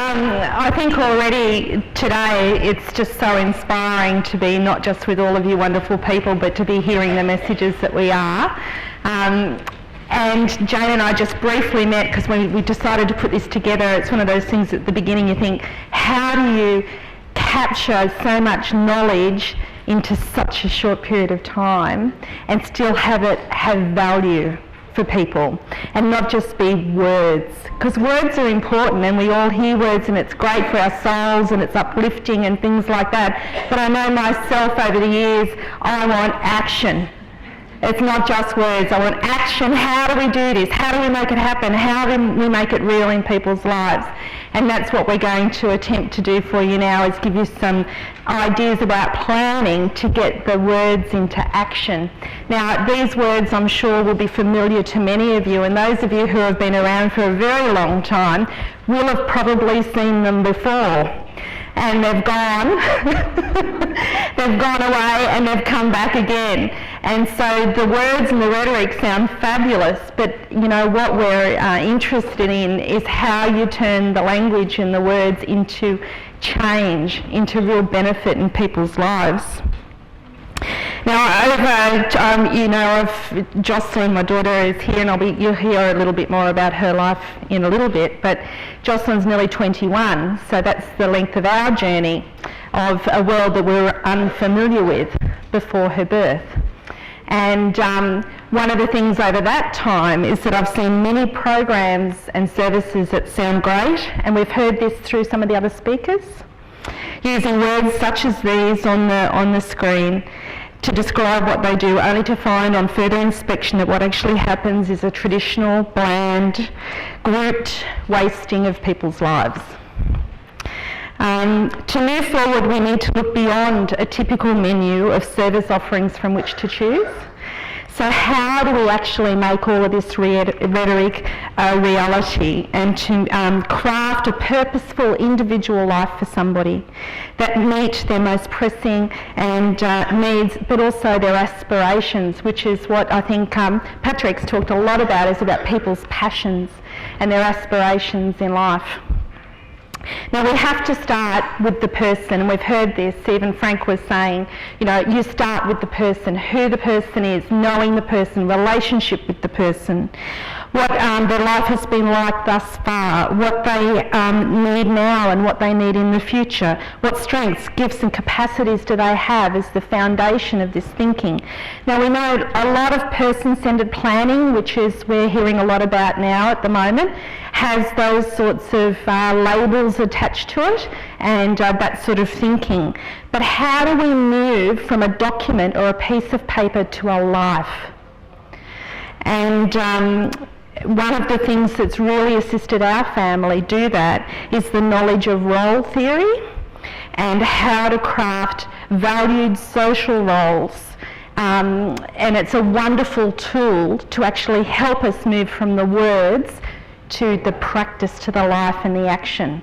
I think already today it's just so inspiring to be not just with all of you wonderful people, but to be hearing the messages that we are. And Jane and I just briefly met because when we decided to put this together, it's one of those things at the beginning you think, how do you capture so much knowledge into such a short period of time and still have it have value for people and not just be words, because words are important and we all hear words and it's great for our souls and it's uplifting and things like that, but I know myself over the years, I want action. It's not just words, I want action. How do we do this? How do we make it happen? How do we make it real in people's lives? And that's what we're going to attempt to do for you now, is give you some ideas about planning to get the words into action. Now, these words I'm sure will be familiar to many of you, and those of you who have been around for a very long time will have probably seen them before. And they've gone, they've gone away and they've come back again. And so the words and the rhetoric sound fabulous, but you know what we're interested in is how you turn the language and the words into change, into real benefit in people's lives. Now, you know, of Jocelyn, my daughter, is here, and you'll hear a little bit more about her life in a little bit, but Jocelyn's nearly 21, so that's the length of our journey of a world that we were unfamiliar with before her birth. And one of the things over that time is that I've seen many programs and services that sound great, and we've heard this through some of the other speakers, using words such as these on the screen to describe what they do, only to find on further inspection that what actually happens is a traditional, bland, grouped wasting of people's lives. To move forward, we need to look beyond a typical menu of service offerings from which to choose. So how do we actually make all of this rhetoric a reality, and to craft a purposeful individual life for somebody that meet their most pressing and needs, but also their aspirations, which is what I think Patrick's talked a lot about, is about people's passions and their aspirations in life. Now, we have to start with the person, and we've heard this, even Frank was saying, you know, you start with the person, who the person is, knowing the person, relationship with the person, what their life has been like thus far, what they need now and what they need in the future, what strengths, gifts and capacities do they have as the foundation of this thinking. Now, we know a lot of person-centred planning, which is we're hearing a lot about now at the moment, has those sorts of labels attached to it and that sort of thinking. But how do we move from a document or a piece of paper to a life? And one of the things that's really assisted our family do that is the knowledge of role theory and how to craft valued social roles. And it's a wonderful tool to actually help us move from the words to the practice, to the life and the action.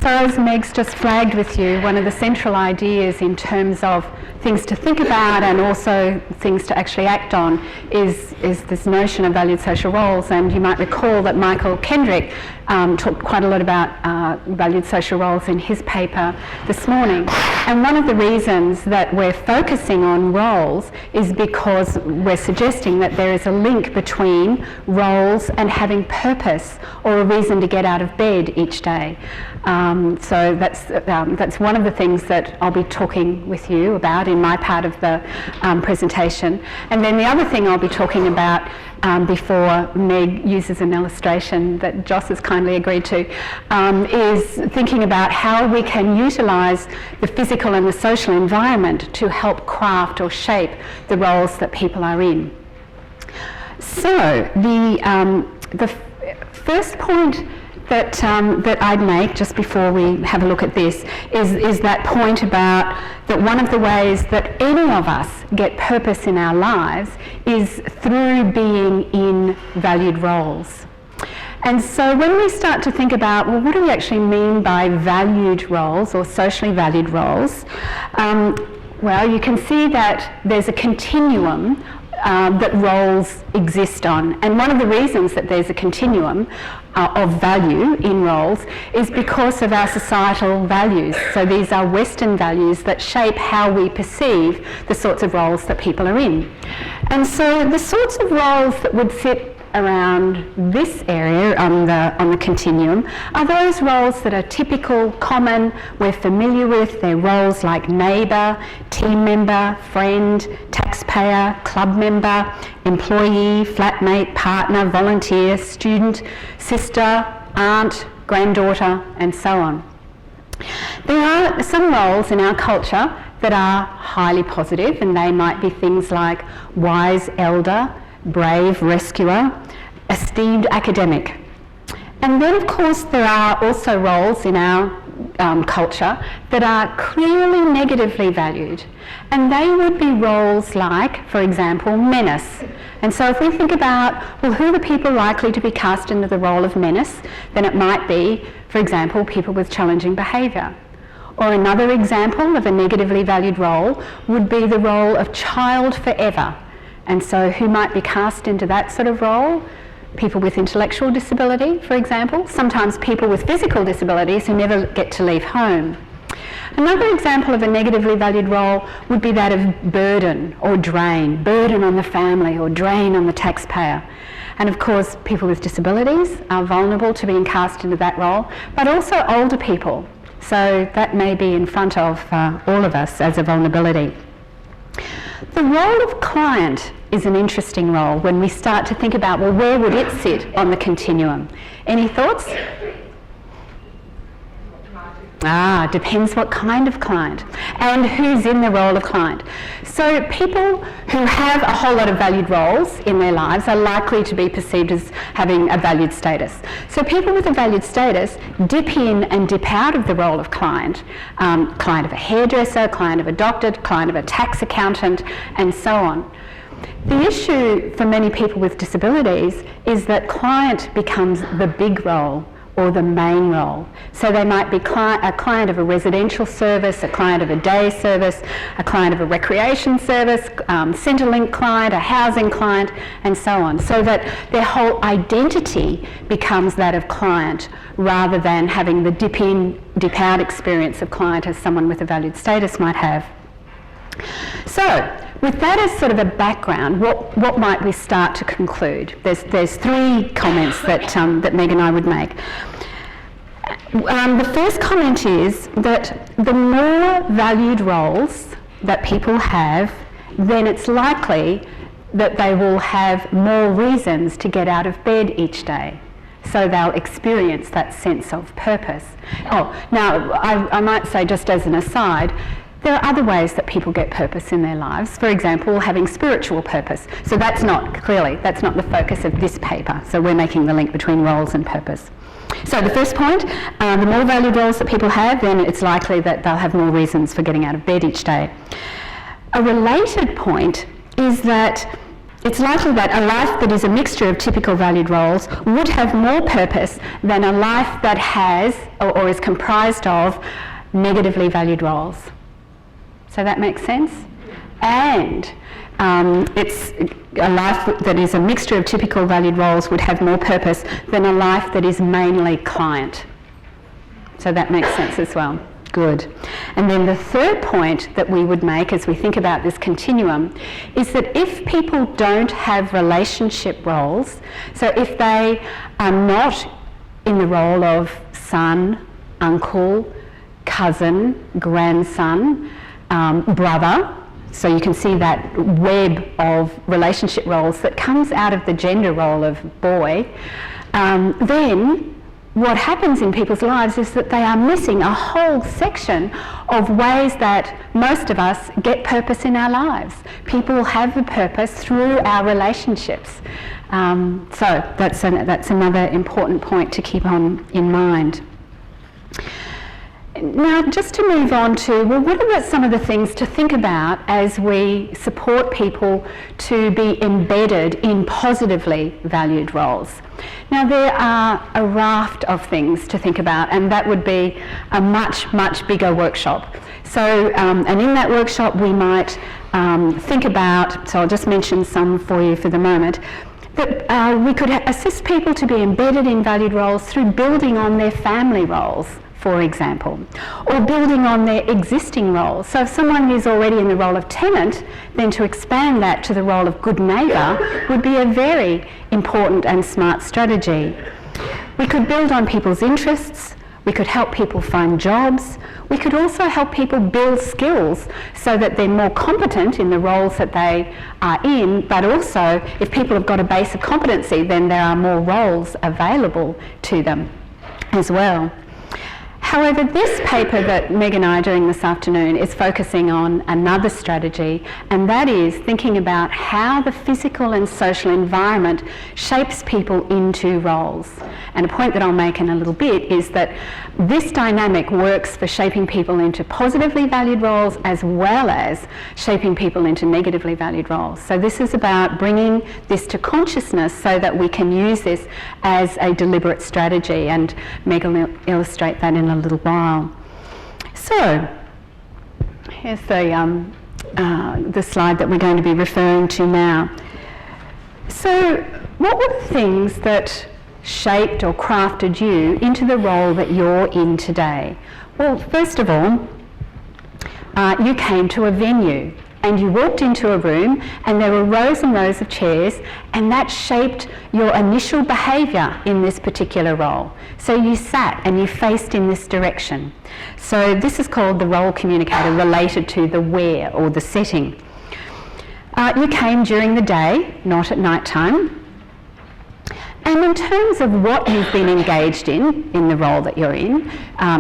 So as Meg's just flagged with you, one of the central ideas in terms of things to think about and also things to actually act on is this notion of valued social roles. And you might recall that Michael Kendrick talked quite a lot about valued social roles in his paper this morning. And one of the reasons that we're focusing on roles is because we're suggesting that there is a link between roles and having purpose or a reason to get out of bed each day. So that's one of the things that I'll be talking with you about in my part of the presentation. And then the other thing I'll be talking about before Meg uses an illustration that Joss has kindly agreed to, is thinking about how we can utilise the physical and the social environment to help craft or shape the roles that people are in. So the first point that I'd make just before we have a look at this is that point about that one of the ways that any of us get purpose in our lives is through being in valued roles. And so when we start to think about, well, what do we actually mean by valued roles or socially valued roles? Well, you can see that there's a continuum that roles exist on. And one of the reasons that there's a continuum of value in roles is because of our societal values. So these are Western values that shape how we perceive the sorts of roles that people are in. And so the sorts of roles that would fit around this area on the continuum are those roles that are typical, common, we're familiar with. They're roles like neighbour, team member, friend, taxpayer, club member, employee, flatmate, partner, volunteer, student, sister, aunt, granddaughter, and so on. There are some roles in our culture that are highly positive, and they might be things like wise elder, brave rescuer, esteemed academic. And then of course there are also roles in our culture that are clearly negatively valued, and they would be roles like, for example, menace. And so if we think about, well, who are the people likely to be cast into the role of menace, then it might be, for example, people with challenging behaviour. Or another example of a negatively valued role would be the role of child forever. And so who might be cast into that sort of role? People with intellectual disability, for example. Sometimes people with physical disabilities who never get to leave home. Another example of a negatively valued role would be that of burden or drain. Burden on the family or drain on the taxpayer. And of course, people with disabilities are vulnerable to being cast into that role, but also older people. So that may be in front of all of us as a vulnerability. The role of client is an interesting role when we start to think about, well, where would it sit on the continuum? Any thoughts? Depends what kind of client and who's in the role of client. So people who have a whole lot of valued roles in their lives are likely to be perceived as having a valued status. So people with a valued status dip in and dip out of the role of client. Client of a hairdresser, client of a doctor, client of a tax accountant, and so on. The issue for many people with disabilities is that client becomes the big role or the main role. So they might be a client of a residential service, a client of a day service, a client of a recreation service, Centrelink client, a housing client, and so on. So that their whole identity becomes that of client rather than having the dip in, dip out experience of client as someone with a valued status might have. So, with that as sort of a background, what might we start to conclude? There's three comments that Meg and I would make. The first comment is that the more valued roles that people have, then it's likely that they will have more reasons to get out of bed each day. So they'll experience that sense of purpose. Oh, now I might say, just as an aside, there are other ways that people get purpose in their lives. For example, having spiritual purpose. So that's not the focus of this paper. So we're making the link between roles and purpose. So the first point, the more valued roles that people have, then it's likely that they'll have more reasons for getting out of bed each day. A related point is that it's likely that a life that is a mixture of typical valued roles would have more purpose than a life that has or is comprised of negatively valued roles. So that makes sense? And it's a life that is a mixture of typical valued roles would have more purpose than a life that is mainly client. So that makes sense as well. Good. And then the third point that we would make as we think about this continuum is that if people don't have relationship roles, so if they are not in the role of son, uncle, cousin, grandson, brother, so you can see that web of relationship roles that comes out of the gender role of boy, then what happens in people's lives is that they are missing a whole section of ways that most of us get purpose in our lives. People have a purpose through our relationships. So that's another important point to keep on in mind. Now, just to move on to, well, what are some of the things to think about as we support people to be embedded in positively valued roles? Now, there are a raft of things to think about, and that would be a much, much bigger workshop. So, and in that workshop we might think about, so I'll just mention some for you for the moment, that we could assist people to be embedded in valued roles through building on their family roles, for example, or building on their existing roles. So if someone is already in the role of tenant, then to expand that to the role of good neighbour would be a very important and smart strategy. We could build on people's interests, we could help people find jobs, we could also help people build skills so that they're more competent in the roles that they are in, but also if people have got a base of competency, then there are more roles available to them as well. However, this paper that Meg and I are doing this afternoon is focusing on another strategy, and that is thinking about how the physical and social environment shapes people into roles. And a point that I'll make in a little bit is that this dynamic works for shaping people into positively valued roles as well as shaping people into negatively valued roles. So this is about bringing this to consciousness so that we can use this as a deliberate strategy, and Meg will illustrate that in a little while. So here's the slide that we're going to be referring to now. So what were the things that shaped or crafted you into the role that you're in today? Well, first of all, you came to a venue and you walked into a room and there were rows and rows of chairs, and that shaped your initial behaviour in this particular role. So you sat and you faced in this direction. So this is called the role communicator, related to the where or the setting. You came during the day, not at night time. And in terms of what you've been engaged in the role that you're in,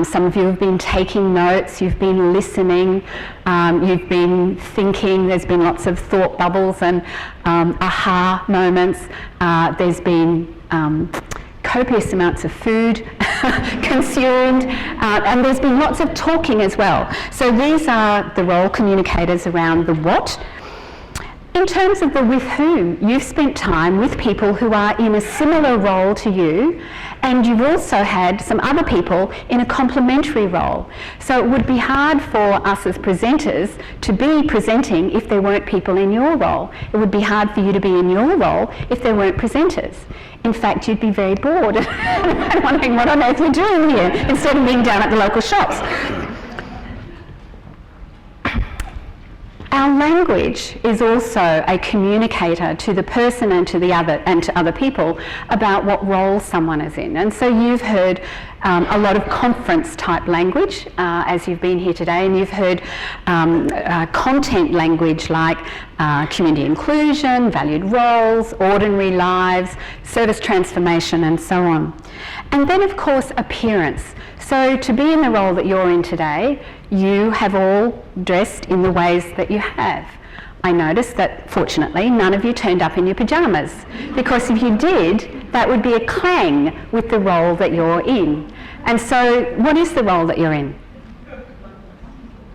some of you have been taking notes, you've been listening, you've been thinking, there's been lots of thought bubbles and aha moments, there's been copious amounts of food consumed, and there's been lots of talking as well. So these are the role communicators around the what. In terms of the with whom, you've spent time with people who are in a similar role to you, and you've also had some other people in a complementary role. So it would be hard for us as presenters to be presenting if there weren't people in your role. It would be hard for you to be in your role if there weren't presenters. In fact, you'd be very bored and wondering what on earth you're doing here instead of being down at the local shops. Our language is also a communicator to the person and to the other and to other people about what role someone is in. And so you've heard a lot of conference type language as you've been here today, and you've heard content language like community inclusion, valued roles, ordinary lives, service transformation, and so on. And then of course appearance. So to be in the role that you're in today, you have all dressed in the ways that you have. I noticed that fortunately none of you turned up in your pyjamas, because if you did, that would be a clang with the role that you're in. And so what is the role that you're in?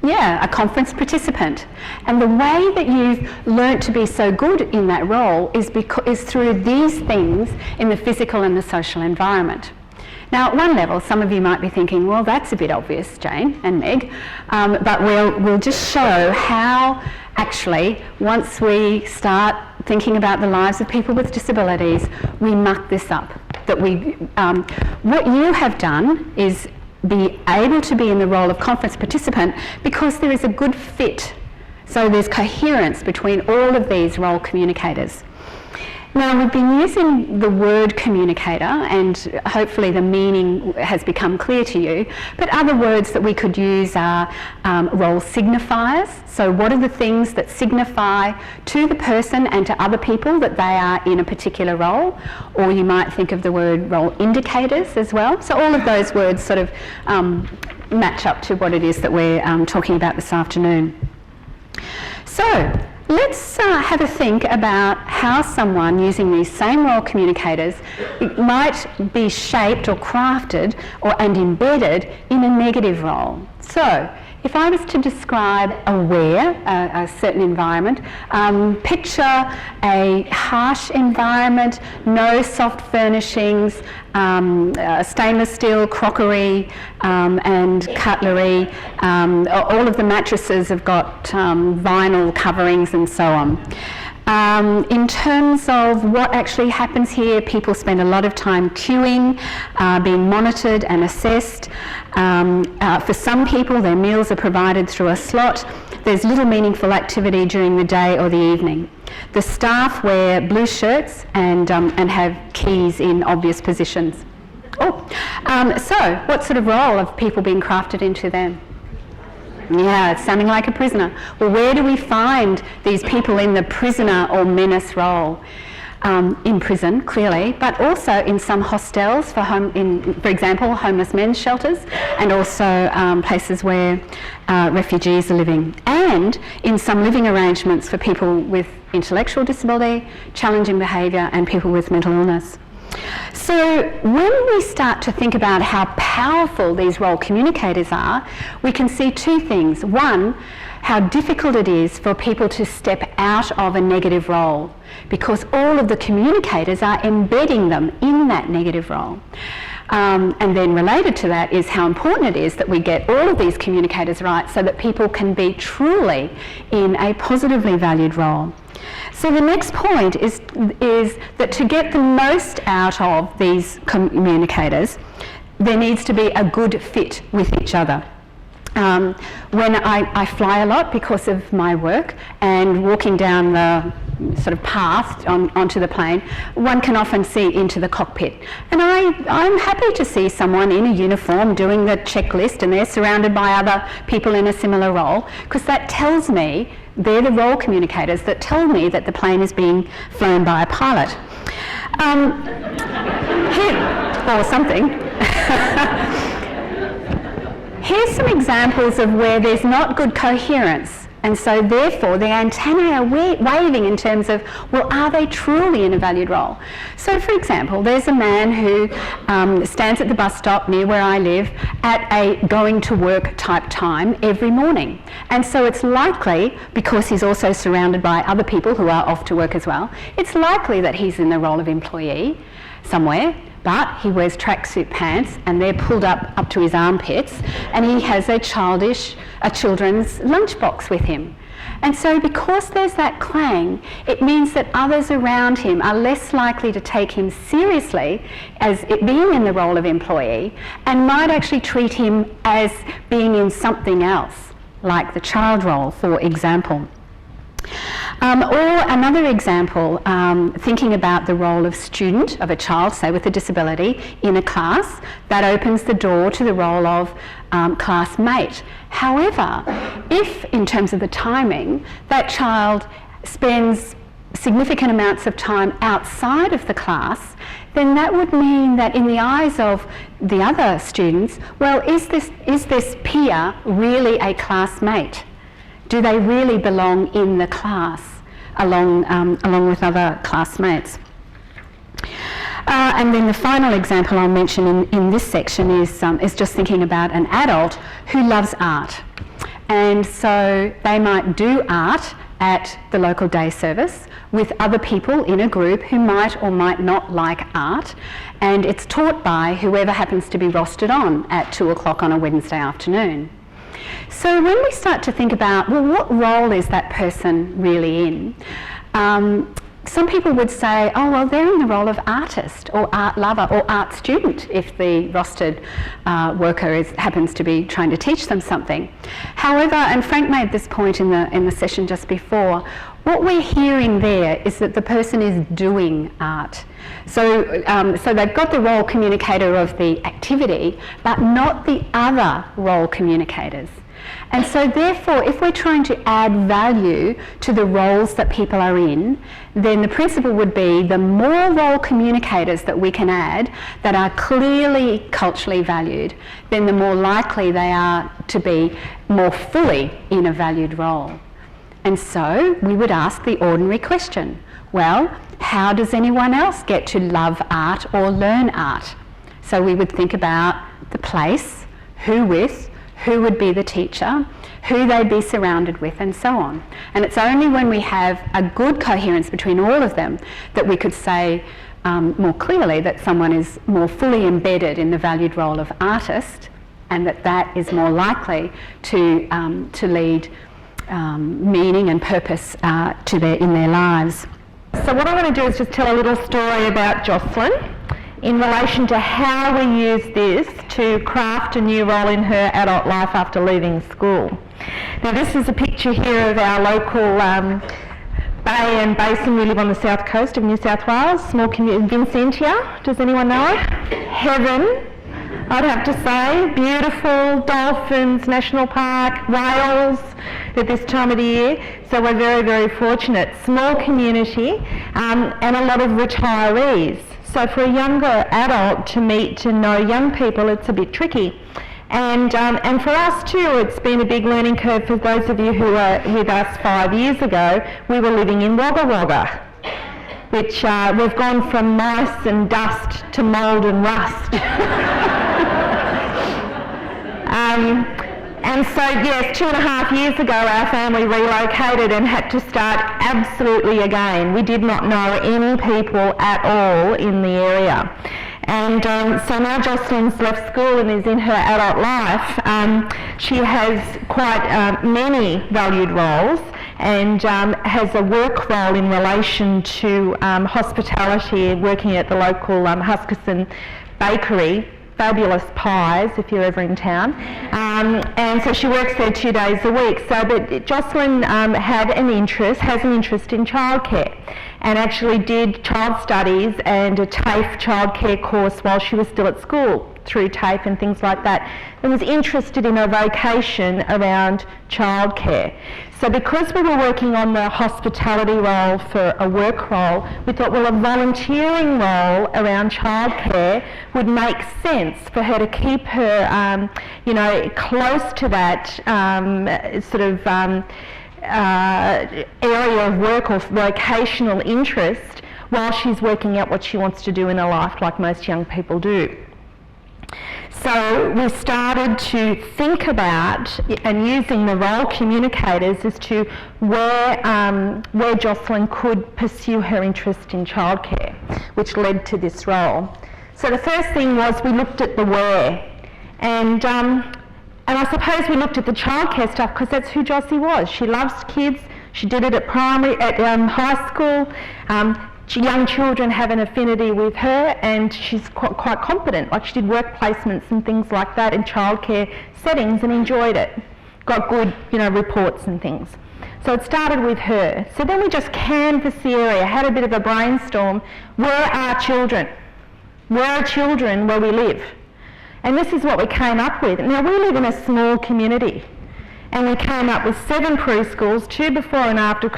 Yeah, a conference participant. And the way that you've learnt to be so good in that role is through these things in the physical and the social environment. Now, at one level, some of you might be thinking, well, that's a bit obvious, Jane and Meg, but we'll just show how actually, once we start thinking about the lives of people with disabilities, we muck this up. That what you have done is be able to be in the role of conference participant because there is a good fit. So there's coherence between all of these role communicators. Now, we've been using the word communicator, and hopefully the meaning has become clear to you, but other words that we could use are role signifiers. So what are the things that signify to the person and to other people that they are in a particular role? Or you might think of the word role indicators as well. So all of those words sort of match up to what it is that we're talking about this afternoon. So let's have a think about how someone using these same role communicators might be shaped or crafted and embedded in a negative role. So If I was to describe a certain environment, picture a harsh environment, no soft furnishings, stainless steel crockery and cutlery. All of the mattresses have got vinyl coverings and so on. In terms of what actually happens here, people spend a lot of time queuing, being monitored and assessed. For some people, their meals are provided through a slot. There's little meaningful activity during the day or the evening. The staff wear blue shirts and have keys in obvious positions. So what sort of role have people been crafted into then? Yeah, it's sounding like a prisoner. Well, where do we find these people in the prisoner or menace role? In prison, clearly, but also in some hostels, for example, homeless men's shelters, and also places where refugees are living, and in some living arrangements for people with intellectual disability, challenging behaviour, and people with mental illness. So when we start to think about how powerful these role communicators are, we can see two things. One, how difficult it is for people to step out of a negative role, because all of the communicators are embedding them in that negative role. And then related to that is how important it is that we get all of these communicators right so that people can be truly in a positively valued role. So the next point is that to get the most out of these communicators, there needs to be a good fit with each other. When I fly a lot because of my work, and walking down the sort of path onto the plane, one can often see into the cockpit. And I'm happy to see someone in a uniform doing the checklist and they're surrounded by other people in a similar role, because that tells me they're the role communicators that tell me that the plane is being flown by a pilot. Or something. Here's some examples of where there's not good coherence, and so therefore the antennae are waving in terms of, well, are they truly in a valued role? So for example, there's a man who stands at the bus stop near where I live at a going to work type time every morning. And so it's likely, because he's also surrounded by other people who are off to work as well, it's likely that he's in the role of employee somewhere. But he wears tracksuit pants and they're pulled up to his armpits, and he has a children's lunchbox with him. And so because there's that clang, it means that others around him are less likely to take him seriously as it being in the role of employee, and might actually treat him as being in something else, like the child role, for example. Or another example, thinking about the role of student, of a child, say with a disability, in a class, that opens the door to the role of classmate. However, if, in terms of the timing, that child spends significant amounts of time outside of the class, then that would mean that in the eyes of the other students, well, is this peer really a classmate? Do they really belong in the class along with other classmates? And then the final example I'll mention in this section is just thinking about an adult who loves art. And so they might do art at the local day service with other people in a group who might or might not like art, and it's taught by whoever happens to be rostered on at 2 o'clock on a Wednesday afternoon. So when we start to think about, well, what role is that person really in? Some people would say, oh, well, they're in the role of artist or art lover or art student if the rostered worker happens to be trying to teach them something. However, and Frank made this point in the session just before, what we're hearing there is that the person is doing art. So they've got the role communicator of the activity, but not the other role communicators. And so therefore, if we're trying to add value to the roles that people are in, then the principle would be the more role communicators that we can add that are clearly culturally valued, then the more likely they are to be more fully in a valued role. And so we would ask the ordinary question, well, how does anyone else get to love art or learn art? So we would think about the place, who with, who would be the teacher, who they'd be surrounded with, and so on. And it's only when we have a good coherence between all of them that we could say more clearly that someone is more fully embedded in the valued role of artist, and that is more likely to lead meaning and purpose in their lives. So what I'm going to do is just tell a little story about Jocelyn in relation to how we use this to craft a new role in her adult life after leaving school. Now this is a picture here of our local bay and basin. We live on the south coast of New South Wales, small community, Vincentia. Does anyone know it? Heaven, I'd have to say. Beautiful, dolphins, national park, whales at this time of the year. So we're very, very fortunate. Small community and a lot of retirees. So for a younger adult to meet and know young people, it's a bit tricky. And for us too, it's been a big learning curve. For those of you who were with us 5 years ago, we were living in Wagga Wagga, which we've gone from mice and dust to mould and rust. And so yes, 2.5 years ago our family relocated and had to start absolutely again. We did not know any people at all in the area. And so now Jocelyn's left school and is in her adult life. She has quite many valued roles and has a work role in relation to hospitality, working at the local Huskisson bakery. Fabulous pies if you're ever in town, and so she works there 2 days a week. So but Jocelyn has an interest in childcare, and actually did child studies and a TAFE childcare course while she was still at school through TAFE and things like that, and was interested in a vocation around childcare. So because we were working on the hospitality role for a work role, we thought, well, a volunteering role around childcare would make sense for her to keep her, close to that area of work or vocational interest while she's working out what she wants to do in her life, like most young people do. So we started to think about and using the role communicators as to where Jocelyn could pursue her interest in childcare, which led to this role. So the first thing was we looked at the where, and I suppose we looked at the childcare stuff because that's who Jossie was. She loves kids. She did it at high school. Young children have an affinity with her, and she's quite competent. Like, she did work placements and things like that in childcare settings and enjoyed it. Got good, reports and things. So it started with her. So then we just canvassed the area, had a bit of a brainstorm. Where are children? Where are children where we live? And this is what we came up with. Now, we live in a small community, and we came up with 7 preschools, 2 before and after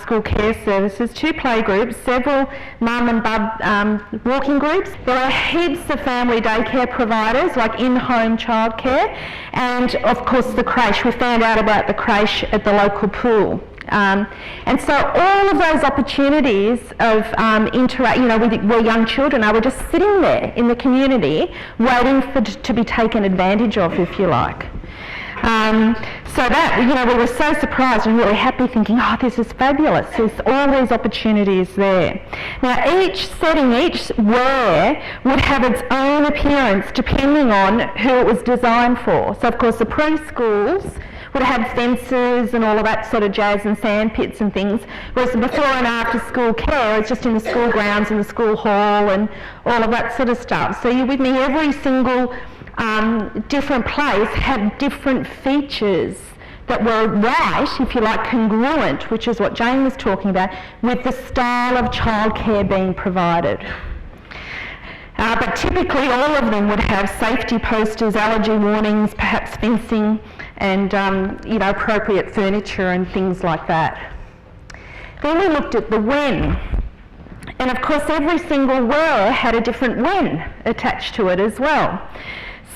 school care services, 2 playgroups, several mum and bub walking groups. There are heaps of family daycare providers, like in-home childcare, and of course the creche. We found out about the creche at the local pool. And so all of those opportunities of interact, where young children are, we're just sitting there in the community waiting to be taken advantage of, if you like. So that, we were so surprised and really happy, thinking, oh, this is fabulous. There's all these opportunities there. Now, each setting, each where would have its own appearance depending on who it was designed for. So, of course, the preschools would have fences and all of that sort of jazz and sand pits and things, whereas the before and after school care is just in the school grounds and the school hall and all of that sort of stuff. So you're with me, every single different place had different features that were right, if you like, congruent, which is what Jane was talking about, with the style of childcare being provided. But typically all of them would have safety posters, allergy warnings, perhaps fencing, and appropriate furniture and things like that. Then we looked at the when. And of course every single where had a different when attached to it as well.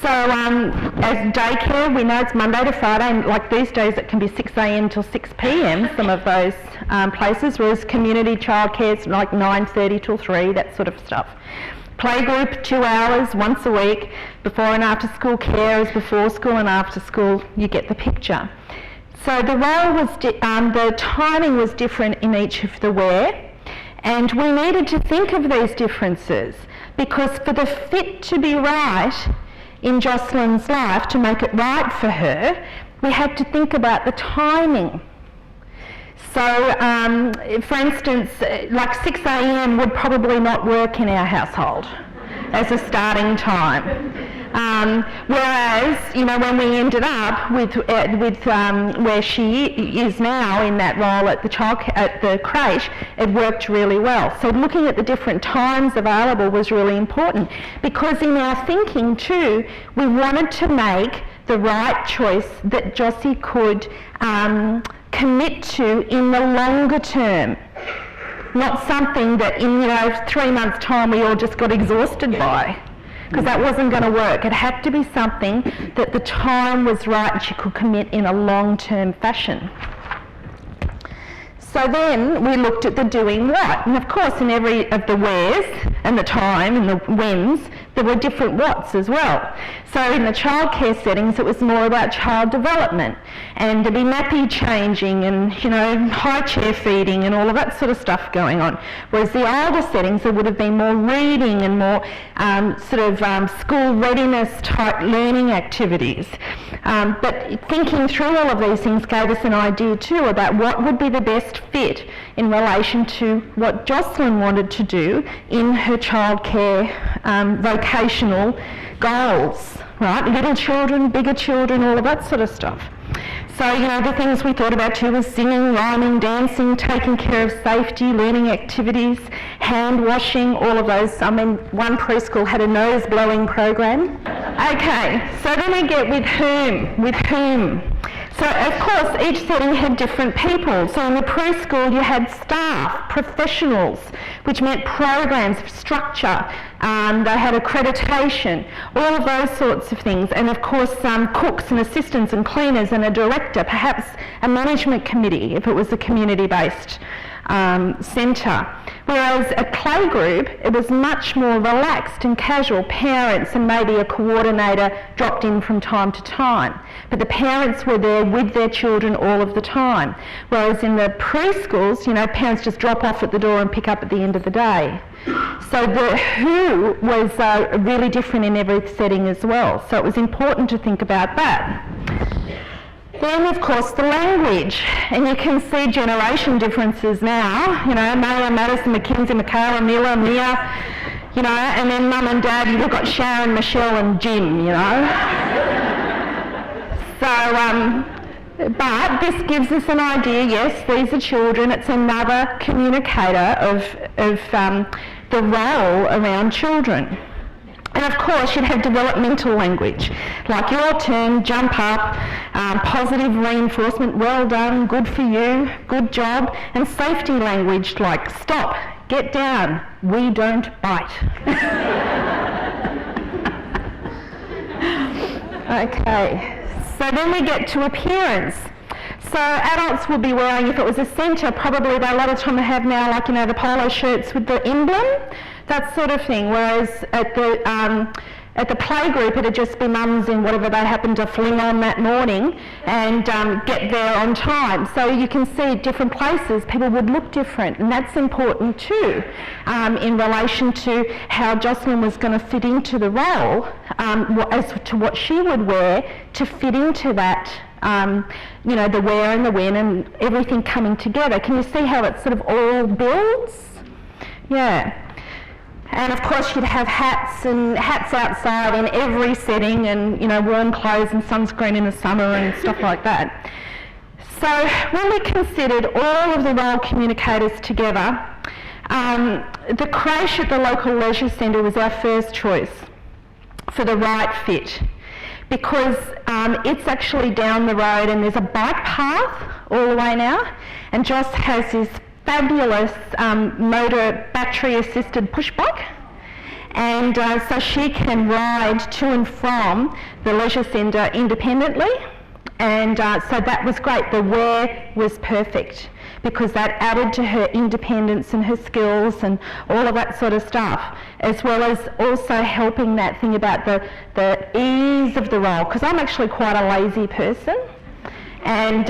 So as daycare, we know it's Monday to Friday, and like these days it can be 6 a.m. till 6 p.m, some of those places, whereas community childcare is like 9:30 till 3, that sort of stuff. Playgroup 2 hours once a week, before and after school carers, before school and after school, you get the picture. So the role was, the timing was different in each of the wear, and we needed to think of these differences because for the fit to be right in Jocelyn's life, to make it right for her, we had to think about the timing. So, for instance, like 6 a.m. would probably not work in our household as a starting time. Whereas, you know, when we ended up with where she is now in that role at the crèche, it worked really well. So looking at the different times available was really important because in our thinking too, we wanted to make the right choice that Jossie could commit to in the longer term. Not something that in 3 months' time we all just got exhausted by, because that wasn't going to work. It had to be something that the time was right and she could commit in a long-term fashion. So then we looked at the doing what, and of course in every of the wheres and the time and the whens there were different whats as well. So in the childcare settings it was more about child development and there'd be nappy changing and high chair feeding and all of that sort of stuff going on. Whereas the older settings there would have been more reading and more school readiness type learning activities. But thinking through all of these things gave us an idea too about what would be the best fit in relation to what Jocelyn wanted to do in her childcare vocational goals, right? Little children, bigger children, all of that sort of stuff. So, the things we thought about too was singing, rhyming, dancing, taking care of safety, learning activities, hand washing, all of those. I mean, one preschool had a nose blowing program. Okay, so then we get with whom. So, of course, each setting had different people. So in the preschool you had staff, professionals, which meant programs, structure, they had accreditation, all of those sorts of things. And of course cooks and assistants and cleaners and a director, perhaps a management committee if it was a community-based centre. Whereas a playgroup, it was much more relaxed and casual. Parents and maybe a coordinator dropped in from time to time. But the parents were there with their children all of the time. Whereas in the preschools, parents just drop off at the door and pick up at the end of the day. So the who was really different in every setting as well. So it was important to think about that. Then, of course, the language, and you can see generation differences now, Maya, Madison, Mackenzie, Michaela, Mila, Mia, and then Mum and Dad, you've got Sharon, Michelle and Jim, So, but this gives us an idea, yes, these are children, it's another communicator of the role around children. And of course you'd have developmental language, like your turn, jump up, positive reinforcement, well done, good for you, good job, and safety language like stop, get down, we don't bite. Okay, so then we get to appearance. So adults would be wearing, if it was a centre, probably a lot of time they have now, like the polo shirts with the emblem, that sort of thing. Whereas at the playgroup, it'd just be mums in whatever they happen to fling on that morning and get there on time. So you can see at different places people would look different, and that's important too in relation to how Jocelyn was going to fit into the role as to what she would wear to fit into that. The where and the when and everything coming together. Can you see how it sort of all builds? Yeah. And of course you'd have hats outside in every setting and, warm clothes and sunscreen in the summer and stuff like that. So when we considered all of the role communicators together, the crèche at the local leisure centre was our first choice for the right fit, because it's actually down the road and there's a bike path all the way now, and Joss has this fabulous motor battery assisted push bike, and so she can ride to and from the leisure centre independently, and so that was great. The wear was perfect because that added to her independence and her skills and all of that sort of stuff, as well as also helping that thing about the ease of the role, because I'm actually quite a lazy person, and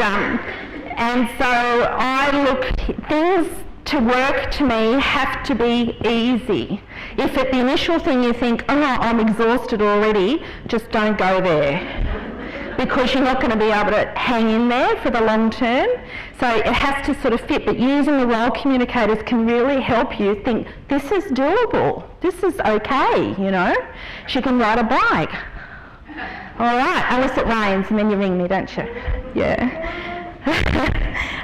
so I look, things to work to me have to be easy. If at the initial thing you think, oh, I'm exhausted already, just don't go there, because you're not going to be able to hang in there for the long term. So it has to sort of fit, but using the role communicators can really help you think, this is doable, this is okay, you know. She can ride a bike. All right, unless it rains and then you ring me, don't you? Yeah.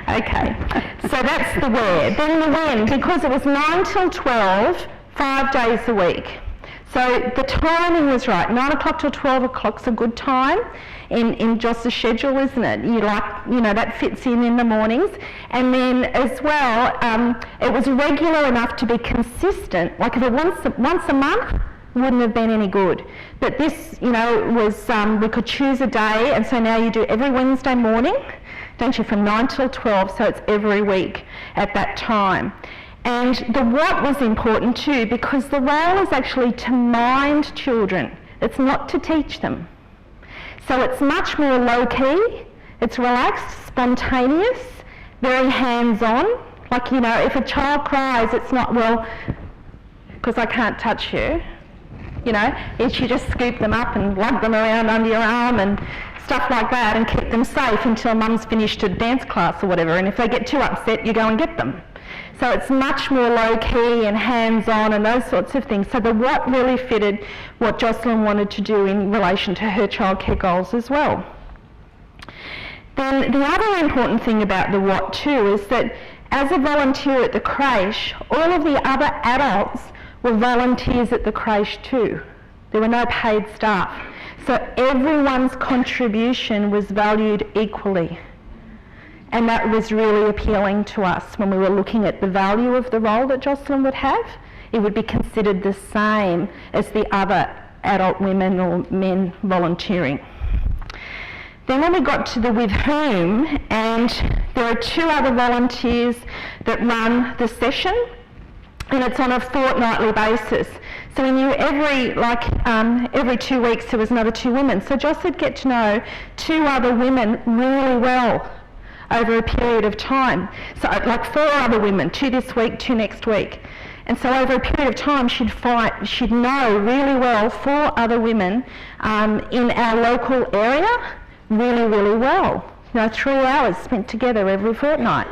Okay, so that's the where. Then the when, because it was 9 till 12, 5 days a week. So the timing was right. 9 o'clock till 12 o'clock's a good time in Joss's schedule, isn't it? That fits in the mornings. And then as well, it was regular enough to be consistent. Like if it once a month, wouldn't have been any good. But this, was, we could choose a day, and so now you do every Wednesday morning, don't you, from 9 till 12, so it's every week at that time. And the what was important too, because the role is actually to mind children. It's not to teach them. So it's much more low-key, it's relaxed, spontaneous, very hands-on. Like, if a child cries, it's not, well, because I can't touch you. You just scoop them up and lug them around under your arm and stuff like that and keep them safe until mum's finished a dance class or whatever, and if they get too upset, you go and get them. So it's much more low-key and hands-on and those sorts of things. So the what really fitted what Jocelyn wanted to do in relation to her childcare goals as well. Then the other important thing about the what too is that as a volunteer at the creche, all of the other adults were volunteers at the creche too. There were no paid staff. So everyone's contribution was valued equally. And that was really appealing to us when we were looking at the value of the role that Jocelyn would have. It would be considered the same as the other adult women or men volunteering. Then when we got to the with whom, and there are 2 other volunteers that run the session, and it's on a fortnightly basis. So we knew every 2 weeks there was another 2 women. So Joss would get to know 2 other women really well over a period of time. So like 4 other women, 2 this week, 2 next week. And so over a period of time she'd know really well 4 other women in our local area really, really well. 3 hours spent together every fortnight.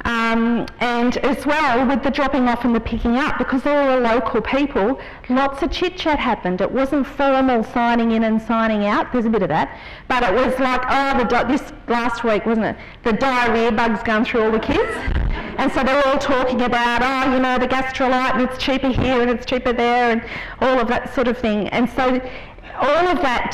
And as well with the dropping off and the picking up, because they were local people, lots of chit-chat happened. It wasn't formal signing in and signing out, there's a bit of that, but it was like, this last week, wasn't it? The diarrhoea bug's going through all the kids. And so they're all talking about, the Gastrolite, and it's cheaper here and it's cheaper there, and all of that sort of thing. And so all of that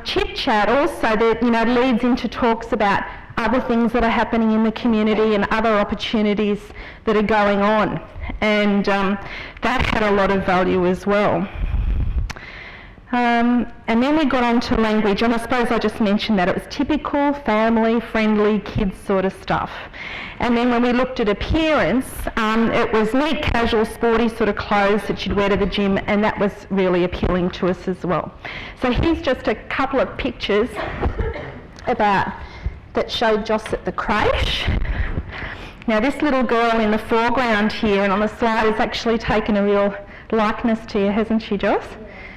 chit-chat also leads into talks about other things that are happening in the community and other opportunities that are going on. And that had a lot of value as well. And then we got on to language, and I suppose I just mentioned that it was typical family friendly kids sort of stuff. And then when we looked at appearance, it was neat, casual, sporty sort of clothes that you'd wear to the gym, and that was really appealing to us as well. So here's just a couple of pictures that showed Joss at the creche. Now this little girl in the foreground here and on the slide has actually taken a real likeness to you, hasn't she, Joss?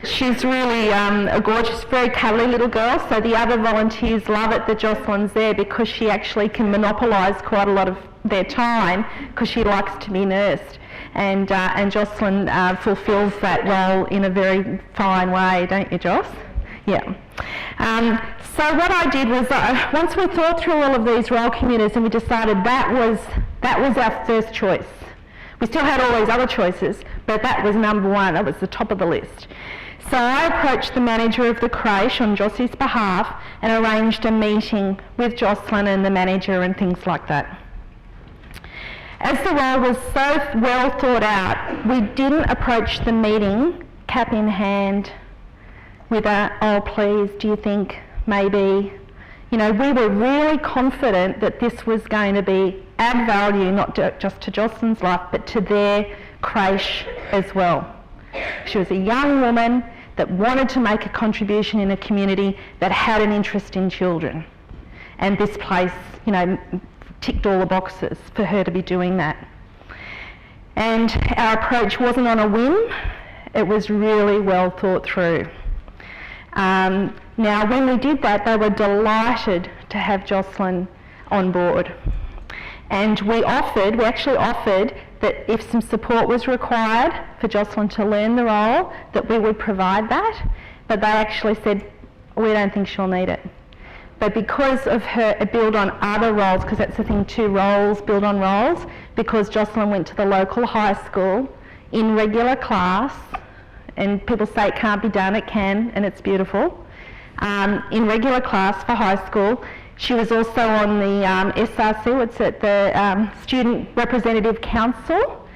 She's really a gorgeous, very cuddly little girl, so the other volunteers love it that Jocelyn's there because she actually can monopolise quite a lot of their time because she likes to be nursed. And Jocelyn fulfills that role in a very fine way, don't you, Joss? Yeah. So what I did was, once we thought through all of these role commuters and we decided that was our first choice. We still had all these other choices, but that was number 1, that was the top of the list. So I approached the manager of the creche on Jossie's behalf and arranged a meeting with Jocelyn and the manager and things like that. As the role was so well thought out, we didn't approach the meeting cap in hand with a, oh please, do you think maybe, You know, we were really confident that this was going to add value, not just to Jocelyn's life, but to their creche as well. She was a young woman that wanted to make a contribution in a community that had an interest in children. And this place, you know, ticked all the boxes for her to be doing that. And our approach wasn't on a whim, it was really well thought through. Now, when we did that, they were delighted to have Jocelyn on board. And we actually offered that if some support was required for Jocelyn to learn the role, that we would provide that. But they actually said, we don't think she'll need it. But because of her build on other roles, because that's the thing too, roles build on roles, because Jocelyn went to the local high school in regular class, and people say it can't be done, it can, and it's beautiful. In regular class for high school. She was also on the SRC, what's it, the Student Representative Council,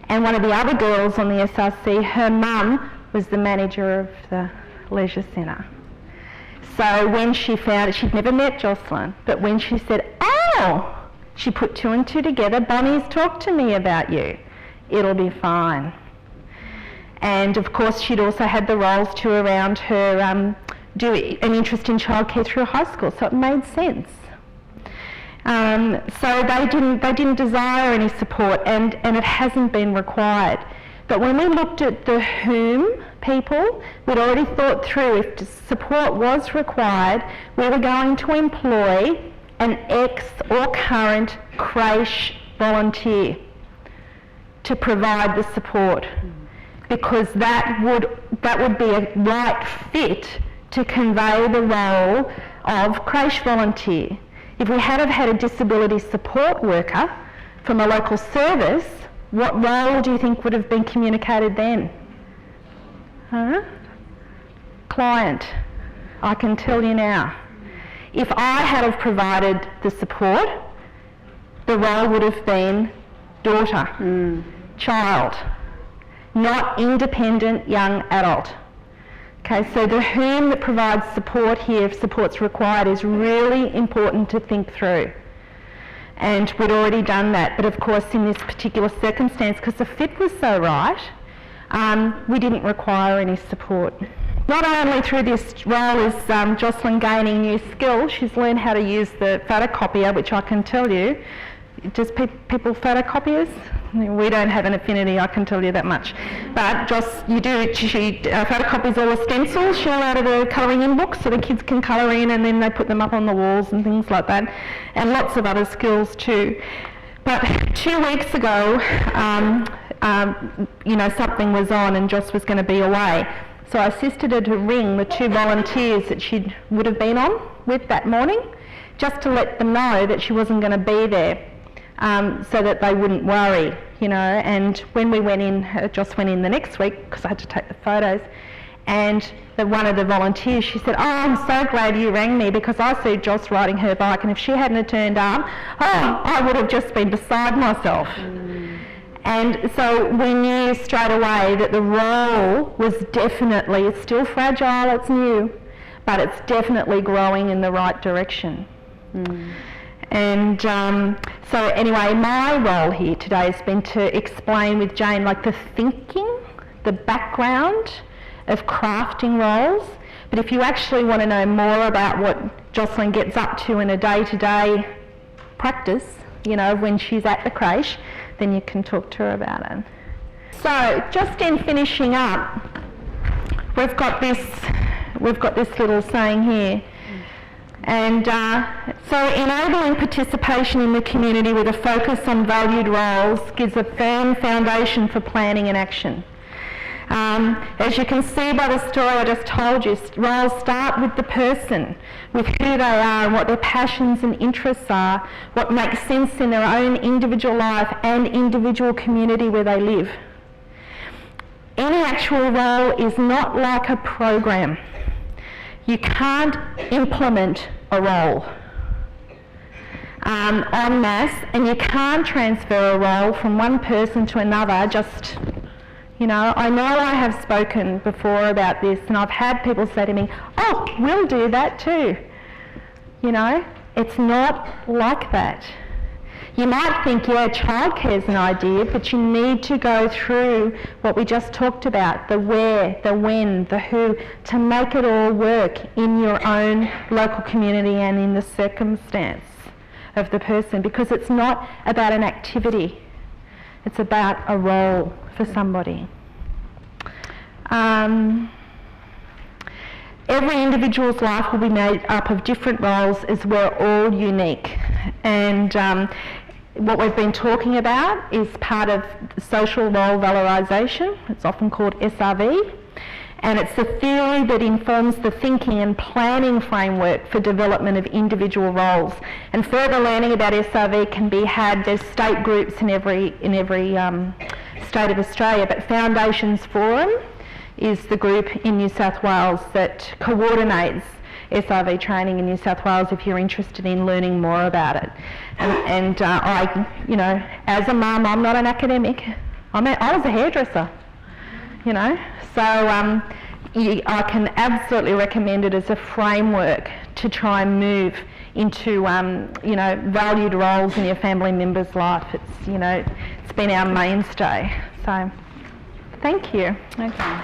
and one of the other girls on the SRC, her mum was the manager of the leisure centre. So when she found it, she'd never met Jocelyn, but when she said, "Oh," she put two and two together, "Bonnie's talked to me about you, it'll be fine." And of course she'd also had the roles too around her do an interest in childcare through high school, so it made sense. So they didn't desire any support, and it hasn't been required. But when we looked at the whom people, we'd already thought through if support was required, we were going to employ an ex or current creche volunteer to provide the support, because that would be a right fit to convey the role of creche volunteer. If we had have had a disability support worker from a local service, what role do you think would have been communicated then? Client, I can tell you now. If I had have provided the support, the role would have been daughter, child, not independent young adult. Okay, so the whom that provides support here, if support's required, is really important to think through. And we'd already done that, but of course in this particular circumstance, because the fit was so right, we didn't require any support. Not only through this role is Jocelyn gaining new skills, she's learned how to use the photocopier, which I can tell you. Does people photocopiers? We don't have an affinity, I can tell you that much. But you do, she photocopies all the stencils, she out of the colouring in books, so the kids can colour in and then they put them up on the walls and things like that, and lots of other skills too. But 2 weeks ago, something was on and Joss was going to be away. So I assisted her to ring the two volunteers that she would have been on with that morning, just to let them know that she wasn't going to be there. So that they wouldn't worry, and when we went in, Joss went in the next week, because I had to take the photos, and one of the volunteers, she said, "Oh, I'm so glad you rang me, because I see Joss riding her bike, and if she hadn't have turned up, I would have just been beside myself." And so we knew straight away that the role was definitely, it's still fragile, it's new, but it's definitely growing in the right direction. And so anyway, my role here today has been to explain with Jane the thinking, the background of crafting roles. But if you actually want to know more about what Jocelyn gets up to in a day-to-day practice, when she's at the creche, then you can talk to her about it. So just in finishing up, we've got this little saying here. And so enabling participation in the community with a focus on valued roles gives a firm foundation for planning and action. As you can see by the story I just told you, roles start with the person, with who they are and what their passions and interests are, what makes sense in their own individual life and individual community where they live. Any actual role is not like a program. You can't implement a role en masse, and you can't transfer a role from one person to another just, I know I have spoken before about this, and I've had people say to me, "Oh, we'll do that too." You know, it's not like that. You might think, yeah, childcare is an idea, but you need to go through what we just talked about, the where, the when, the who, to make it all work in your own local community and in the circumstance of the person, because it's not about an activity, it's about a role for somebody. Every individual's life will be made up of different roles as we're all unique. And what we've been talking about is part of social role valorisation. It's often called SRV. And it's the theory that informs the thinking and planning framework for development of individual roles. And further learning about SRV can be had. There's state groups in every state of Australia, but Foundations Forum is the group in New South Wales that coordinates SRV training in New South Wales if you're interested in learning more about it. And I, you know, as a mum, I'm not an academic. I was a hairdresser, you know. So I can absolutely recommend it as a framework to try and move into, you know, valued roles in your family member's life. It's, you know, it's been our mainstay. So, thank you. Okay.